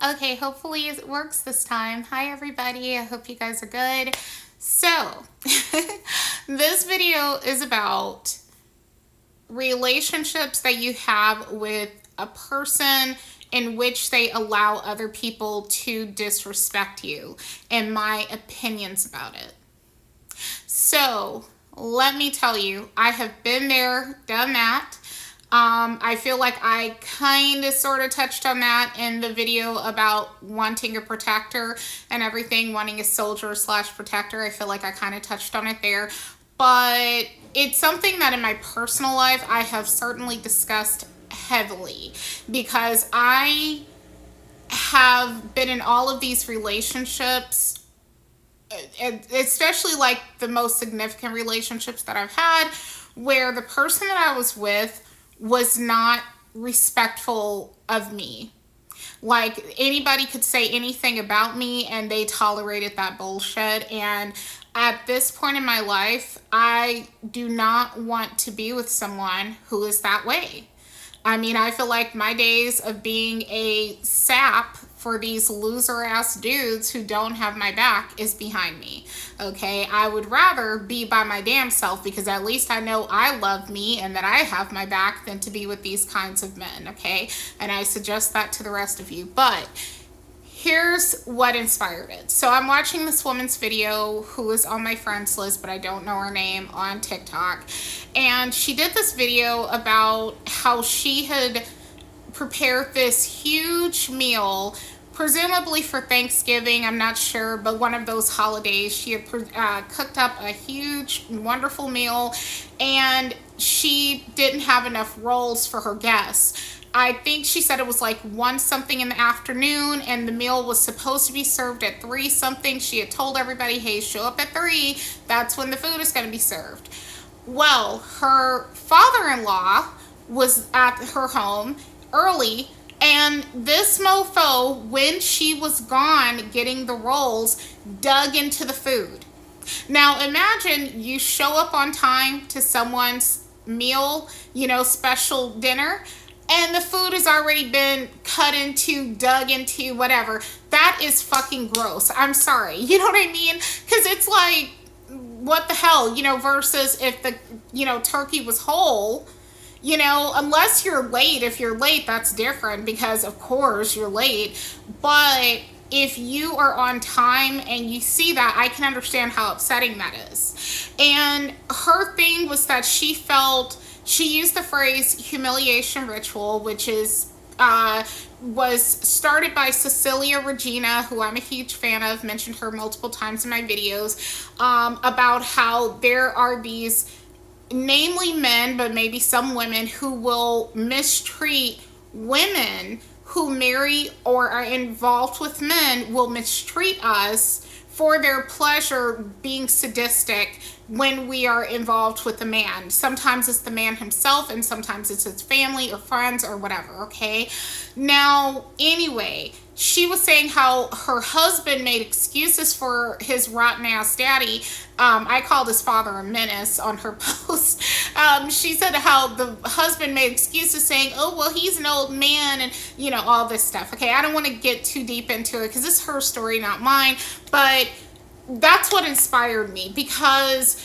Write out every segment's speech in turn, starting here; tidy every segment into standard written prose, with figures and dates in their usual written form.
Okay, hopefully it works this time. Hi everybody, I hope you guys are good. So, this video is about relationships that you have with a person in which they allow other people to disrespect you, and my opinions about it. So, let me tell you, I have been there, done that. I feel like I kind of sort of touched on that in the video about wanting a protector and everything, wanting a soldier slash protector. I feel like I kind of touched on it there. But it's something that in my personal life I have certainly discussed heavily because I have been in all of these relationships, especially like the most significant relationships that I've had, where the person that I was with was not respectful of me. Like anybody could say anything about me and they tolerated that bullshit. And at this point in my life, I do not want to be with someone who is that way. I mean, I feel like my days of being a sap for these loser ass dudes who don't have my back is behind me. Okay, I would rather be by my damn self because at least I know I love me and that I have my back than to be with these kinds of men. Okay, and I suggest that to the rest of you. But here's what inspired it. So I'm watching this woman's video who is on my friends list, but I don't know her name, on TikTok. And she did this video about how she had prepared this huge meal, presumably for Thanksgiving, I'm not sure, but one of those holidays. She had cooked up a huge, wonderful meal, and she didn't have enough rolls for her guests. I think she said it was like 1 something in the afternoon and the meal was supposed to be served at 3 something. She had told everybody, hey, show up at 3. That's when the food is going to be served. Well, her father-in-law was at her home early, and this mofo, when she was gone getting the rolls, dug into the food. Now imagine you show up on time to someone's meal, special dinner, and the food has already been cut into, dug into, whatever. That is fucking gross. I'm sorry. You know what I mean? Because it's like, what the hell, versus if the, turkey was whole, unless you're late. If you're late, that's different because, of course, you're late. But if you are on time and you see that, I can understand how upsetting that is. And her thing was that she used the phrase humiliation ritual, which is was started by Cecilia Regina, who I'm a huge fan of, mentioned her multiple times in my videos, about how there are these, namely men, but maybe some women, who will mistreat women who marry or are involved with men, will mistreat us for their pleasure, being sadistic when we are involved with a man. Sometimes it's the man himself and sometimes it's his family or friends or whatever, okay? Now, anyway, she was saying how her husband made excuses for his rotten ass daddy. I called his father a menace on her post. She said how the husband made excuses saying, oh, well, he's an old man and, all this stuff. Okay, I don't want to get too deep into it because this is her story, not mine. But that's what inspired me, because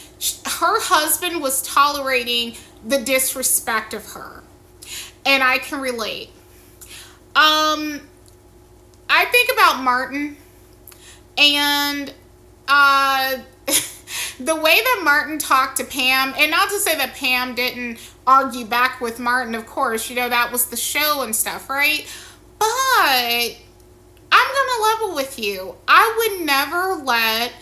her husband was tolerating the disrespect of her. And I can relate. I think about Martin and the way that Martin talked to Pam, and not to say that Pam didn't argue back with Martin, of course, that was the show and stuff, right? But I'm gonna level with you. I would never let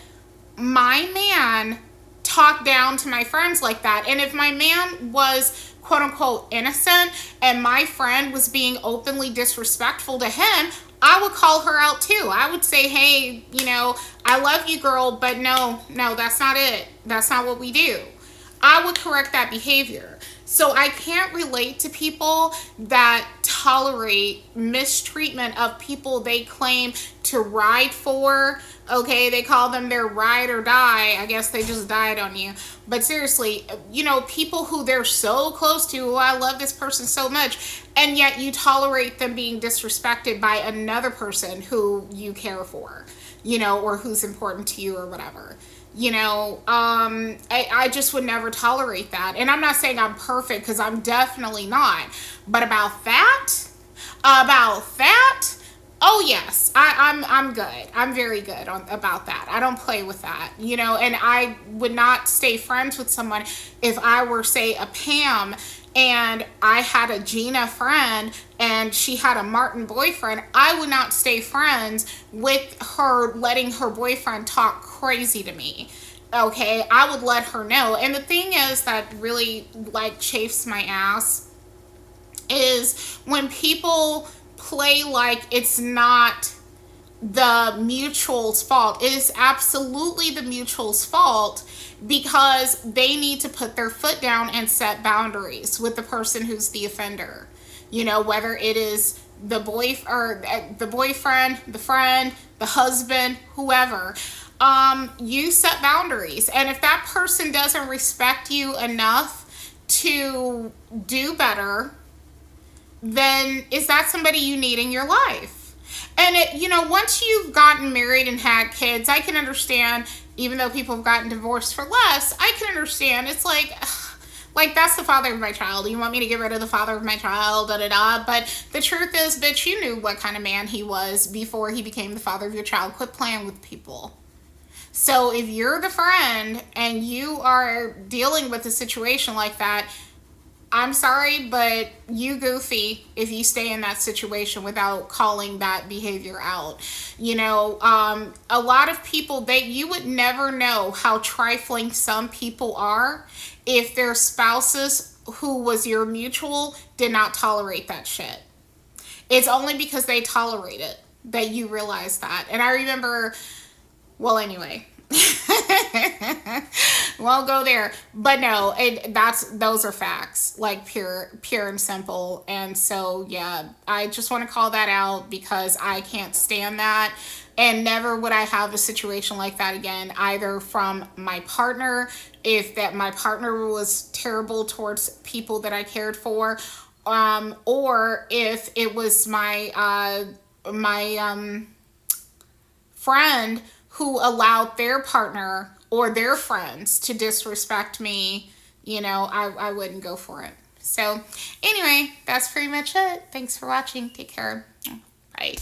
my man talk down to my friends like that. And if my man was quote unquote innocent and my friend was being openly disrespectful to him, I would call her out too. I would say, hey, I love you, girl, but no, that's not it. That's not what we do. I would correct that behavior. So I can't relate to people that tolerate mistreatment of people they claim to ride for. Okay, they call them their ride or die. I guess they just died on you. But seriously, people who they're so close to, oh, I love this person so much, and yet you tolerate them being disrespected by another person who you care for, or who's important to you or whatever. I just would never tolerate that. And I'm not saying I'm perfect, because I'm definitely not. But about that, oh yes, I'm good. I'm very good about that. I don't play with that, and I would not stay friends with someone if I were, say, a Pam, and I had a Gina friend and she had a Martin boyfriend. I would not stay friends with her letting her boyfriend talk crazy to me. Okay, I would let her know. And the thing is that really like chafes my ass is when people play like it's not the mutual's fault. It is absolutely the mutual's fault, because they need to put their foot down and set boundaries with the person who's the offender. Whether it is the boyfriend, the friend, the husband, whoever. You set boundaries, and if that person doesn't respect you enough to do better, then is that somebody you need in your life? And once you've gotten married and had kids, I can understand, even though people have gotten divorced for less, I can understand. It's like that's the father of my child. You want me to get rid of the father of my child, da da da. But the truth is, bitch, you knew what kind of man he was before he became the father of your child. Quit playing with people. So if you're the friend and you are dealing with a situation like that, I'm sorry, but you goofy if you stay in that situation without calling that behavior out. A lot of people, you would never know how trifling some people are if their spouses, who was your mutual, did not tolerate that shit. It's only because they tolerate it that you realize that. And I remember, well, anyway, won't go there, but no, those are facts, like pure and simple. And so yeah, I just want to call that out, because I can't stand that, and never would I have a situation like that again, either from my partner, if that my partner was terrible towards people that I cared for, or if it was my friend who allowed their partner or their friends to disrespect me. I wouldn't go for it. So anyway, that's pretty much it. Thanks for watching. Take care. Bye.